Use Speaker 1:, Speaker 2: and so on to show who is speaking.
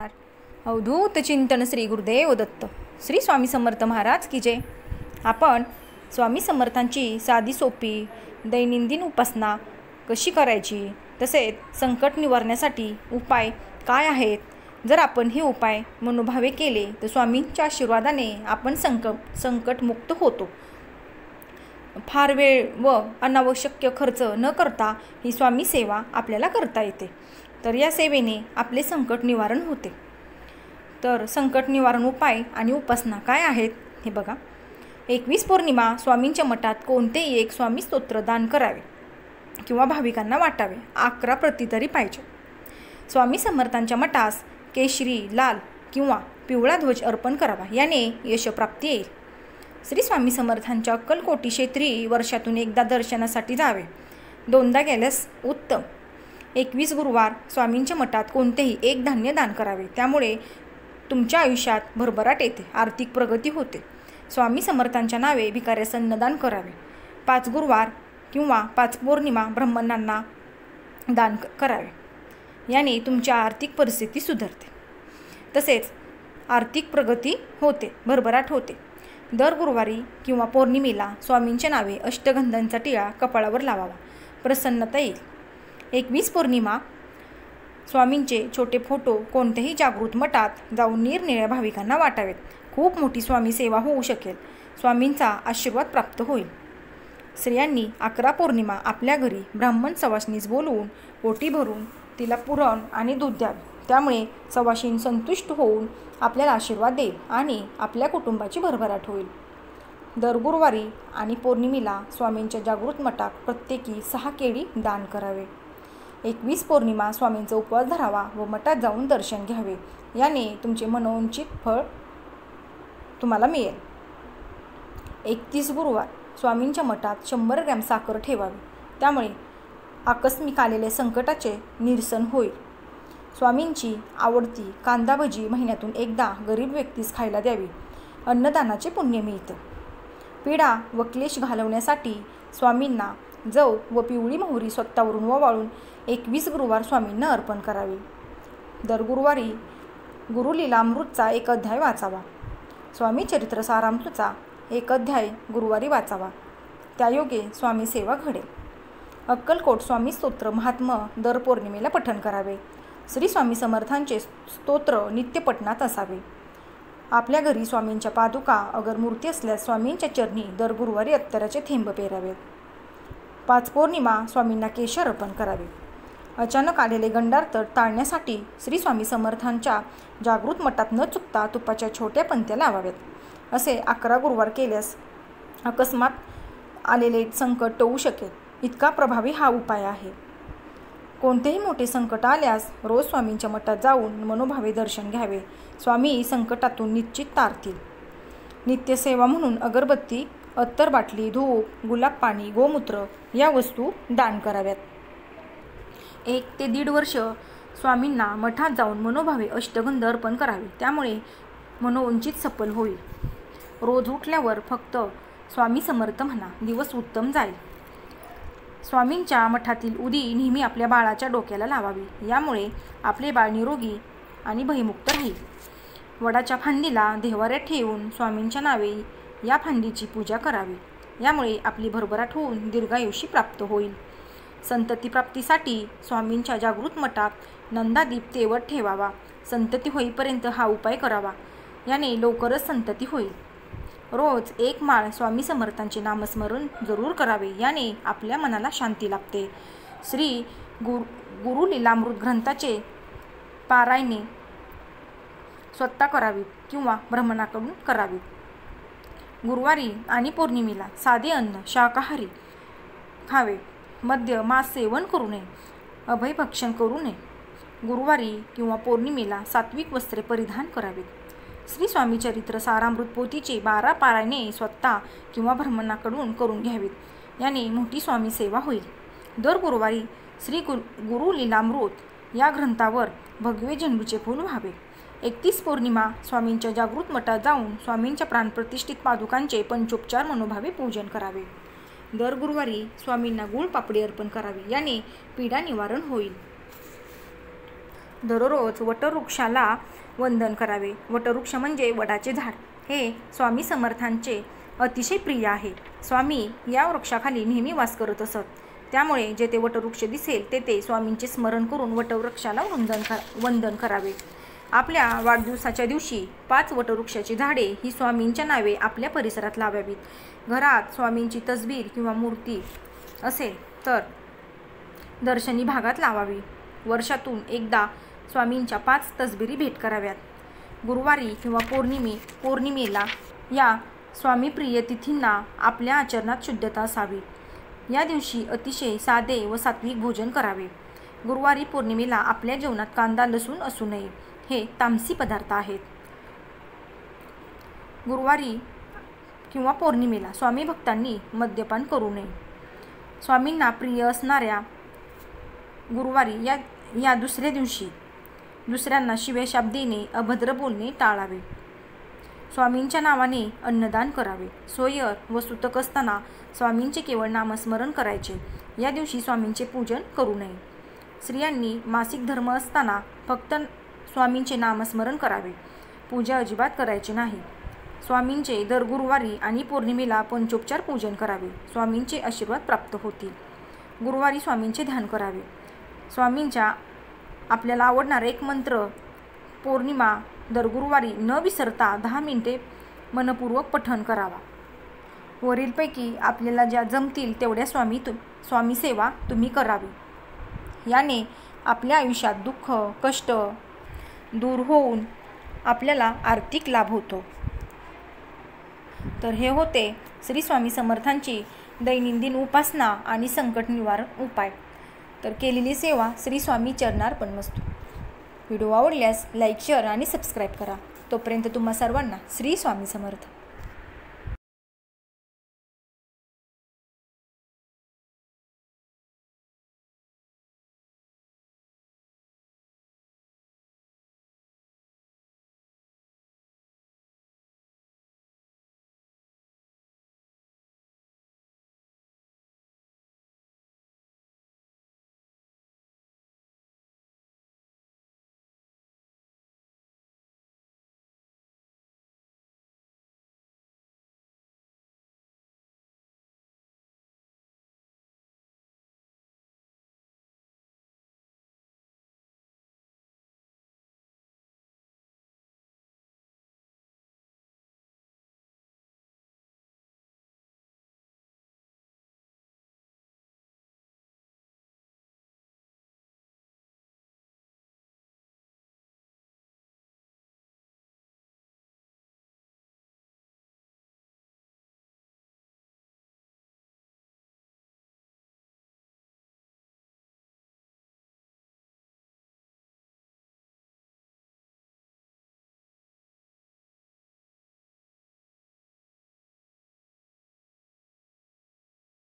Speaker 1: अवधूत चिंतन श्री गुरुदेव दत्त. श्री स्वामी समर्थ महाराज की जय. आपण स्वामी समर्थांची साधी सोपी दैनंदिन उपासना कशी करायची, तसेच संकट निवारण्यासाठी उपाय काय आहेत, जर आपण हे उपाय मनोभावे केले तर स्वामींच्या आशीर्वादाने आपण संकटमुक्त होतो. फार वेळ व अनावश्यक खर्च न करता ही स्वामी सेवा आपल्याला करता येते. तर या सेवेने आपले संकट निवारण होते. तर संकट निवारण उपाय आणि उपासना काय आहेत हे बघा. 21 पौर्णिमा स्वामींच्या मठात कोणतेही एक स्वामी स्तोत्र दान करावे किंवा भाविकांना वाटावे. 11 प्रती तरी पाहिजे. स्वामी समर्थांच्या मठास केशरी, लाल किंवा पिवळा ध्वज अर्पण करावा. याने यशप्राप्ती येईल. श्री स्वामी समर्थांच्या अक्कलकोटी क्षेत्री वर्षातून एकदा दर्शनासाठी जावे. 2दा गेल्यास उत्तम. 21 गुरुवार स्वामींच्या मठात कोणतेही एक धान्य दान करावे. त्यामुळे तुमच्या आयुष्यात भरभराट येते, आर्थिक प्रगती होते. स्वामी समर्थांच्या नावे भिकाऱ्यास अन्नदान करावे. 5 गुरुवार किंवा 5 पौर्णिमा ब्राह्मणांना दान करावे. याने तुमची आर्थिक परिस्थिती सुधारते, तसेच आर्थिक प्रगती होते, भरभराट होते. दर गुरुवारी किंवा पौर्णिमेला स्वामींच्या नावे अष्टगंधांचा टिळा कपाळावर लावावा. प्रसन्नता येईल. 21 पौर्णिमा स्वामींचे छोटे फोटो कोणत्याही जागृत मठात जाऊन निरनिराळ्या भाविकांना वाटावेत. खूप मोठी स्वामी सेवा होऊ शकेल. स्वामींचा आशीर्वाद प्राप्त होईल. स्त्रियांनी 11 पौर्णिमा आपल्या घरी ब्राह्मण सवाष्णीस बोलवून ओटी भरून तिला पुरण आणि दूध द्यावे. त्यामुळे सवाष्णी संतुष्ट होऊन आपल्याला आशीर्वाद देईल आणि आपल्या कुटुंबाची भरभराट होईल. दर गुरुवारी आणि पौर्णिमेला स्वामींच्या जागृत मठात प्रत्येकी 6 केळी दान करावे. 21 पौर्णिमा स्वामींचा उपवास धरावा व मठात जाऊन दर्शन घ्यावे. याने तुमचे मनोवांछित फळ तुम्हाला मिळेल. 31 गुरुवार स्वामींच्या मठात 100 ग्रॅम साखर ठेवावी. त्यामुळे आकस्मिक आलेल्या संकटाचे निरसन होईल. स्वामींची आवडती कांदा भजी महिन्यातून एकदा गरीब व्यक्तीस खायला द्यावी. अन्नदानाचे पुण्य मिळते. पीडा व क्लेश घालवण्यासाठी स्वामींना जव व पिवळी मोहरी स्वतःवरून ओवाळून 21 गुरुवार स्वामींना अर्पण करावे. दर गुरुवारी गुरुलीलामृतचा 1 अध्याय वाचावा. स्वामी चरित्र सारामृतचा 1 अध्याय गुरुवारी वाचावा. त्यायोगे स्वामी सेवा घडेल. अक्कलकोट स्वामी स्तोत्र महात्म्य दर पौर्णिमेला पठण करावे. श्री स्वामी समर्थांचे स्तोत्र नित्य पठणात असावे. आपल्या घरी स्वामींच्या पादुका अगर मूर्ती असल्यास स्वामींच्या चरणी दर गुरुवारी अत्तराचे थेंब पेरावेत. 5 पौर्णिमा स्वामींना केशर अर्पण करावे. अचानक आलेले गंडार्थ टाळण्यासाठी श्री स्वामी समर्थांच्या जागृत मठात न चुकता तुपाच्या छोट्या पंत्या लावाव्यात. असे 11 गुरुवार केल्यास अकस्मात आलेले संकट टळू शकेल. इतका प्रभावी हा उपाय आहे. कोणतेही मोठे संकट आल्यास रोज स्वामींच्या मठात जाऊन मनोभावे दर्शन घ्यावे. स्वामी संकटातून निश्चित तारतील. नित्यसेवा म्हणून अगरबत्ती, अत्तर बाटली, धूप, गुलाब पाणी, गोमूत्र या वस्तू दान कराव्यात. 1 ते 1.5 वर्ष स्वामींना मठात जाऊन मनोभावे अष्टगंध अर्पण करावे. त्यामुळे मनोवंचित सफल होईल. रोज उठल्यावर फक्त स्वामी समर्थ म्हणा, दिवस उत्तम जाईल. स्वामींच्या मठातील उदी नेहमी आपल्या बाळाच्या डोक्याला लावावी. यामुळे आपले बाळ निरोगी आणि भयमुक्त राहील. वडाच्या फांदीला देव्हाऱ्यात ठेवून स्वामींच्या नावे या फांदीची पूजा करावी. यामुळे आपली भरभराट होऊन दीर्घायुष्य प्राप्त होईल. संतती प्राप्तीसाठी स्वामींच्या जागृत मठात नंदादीप तेवत ठेवावा. संतती होईपर्यंत हा उपाय करावा. याने लवकरच संतती होईल. रोज 1 माळ स्वामी समर्थांचे नामस्मरण जरूर करावे. याने आपल्या मनाला शांती लाभते. श्री गुरुलीलामृत ग्रंथाचे पारायणे स्वतः करावीत किंवा ब्राह्मणाकडून करावीत. गुरुवारी आणि पौर्णिमेला साधे अन्न शाकाहारी खावे. मद्य मांस सेवन करू नये. अभयभक्षण करू नये. गुरुवारी किंवा पौर्णिमेला सात्विक वस्त्रे परिधान करावीत. श्री स्वामी चरित्र सारामृत पोथीचे 12 पारायणे स्वतः किंवा ब्राह्मणाकडून करून घ्यावीत. याने मोठी स्वामी सेवा होईल. दर गुरुवारी श्री गुरुलीलामृत या ग्रंथावर भगवे झेंडूचे फूल व्हावे. 31 पौर्णिमा स्वामींच्या जागृत मठात जाऊन स्वामींच्या प्राणप्रतिष्ठित पादुकांचे पंचोपचार मनोभावे पूजन करावे. दर गुरुवारी स्वामींना गुळ पापडी अर्पण करावी. याने पीडा निवारण होईल. दररोज वटवृक्षाला वंदन करावे. वटवृक्ष म्हणजे वडाचे झाड. हे स्वामी समर्थांचे अतिशय प्रिय आहे. स्वामी या वृक्षाखाली नेहमी वास करत असत. त्यामुळे जेथे वटवृक्ष दिसेल तेथे स्वामींचे स्मरण करून वटवृक्षाला वंदन करावे. आपल्या वाढदिवसाच्या दिवशी 5 वटवृक्षाची झाडे ही स्वामींच्या नावे आपल्या परिसरात लावावीत. घरात स्वामींची तसबीर किंवा मूर्ती असेल तर दर्शनी भागात लावावी. वर्षातून एकदा स्वामींच्या 5 तसबिरी भेट कराव्यात. गुरुवारी किंवा पौर्णिमेला या स्वामीप्रिय तिथींना आपल्या आचरणात शुद्धता असावी. या दिवशी अतिशय साधे व सात्विक भोजन करावे. गुरुवारी पौर्णिमेला आपल्या जेवणात कांदा लसूण असू नये. हे तामसी पदार्थ आहेत. गुरुवारी किंवा पौर्णिमेला स्वामी भक्तांनी मद्यपान करू नये. स्वामींना प्रिय असणाऱ्या गुरुवारी या दुसऱ्या दिवशी दुसऱ्यांना शिव्याशाप देणे, अभद्र बोलणे टाळावे. स्वामींच्या नावाने अन्नदान करावे. सोयर व सुतक असताना स्वामींचे केवळ नामस्मरण करायचे. या दिवशी स्वामींचे पूजन करू नये. स्त्रियांनी मासिक धर्म असताना फक्त स्वामींचे नामस्मरण करावे. पूजा अजिबात करायची नाही. स्वामींचे दर गुरुवारी आणि पौर्णिमेला पंचोपचार पूजन करावे. स्वामींचे आशीर्वाद प्राप्त होतील. गुरुवारी स्वामींचे ध्यान करावे. स्वामींच्या आपल्याला आवडणारा एक मंत्र पौर्णिमा दर गुरुवारी न विसरता 10 मिनिटे मनपूर्वक पठण करावा. वरीलपैकी आपल्याला ज्या जमतील तेवढ्या स्वामी सेवा तुम्ही करावी. याने आपल्या आयुष्यात दुःख कष्ट दूर होऊन आपल्याला आर्थिक लाभ होतो. तर हे होते श्री स्वामी समर्थांची दैनंदिन उपासना आणि संकट निवारण उपाय. तर केलेली सेवा श्री स्वामी चरणार्पणमस्तु. व्हिडिओ आवडल्यास लाईक शेअर आणि सबस्क्राईब करा. तोपर्यंत तुम्हा सर्वांना श्री स्वामी समर्थ.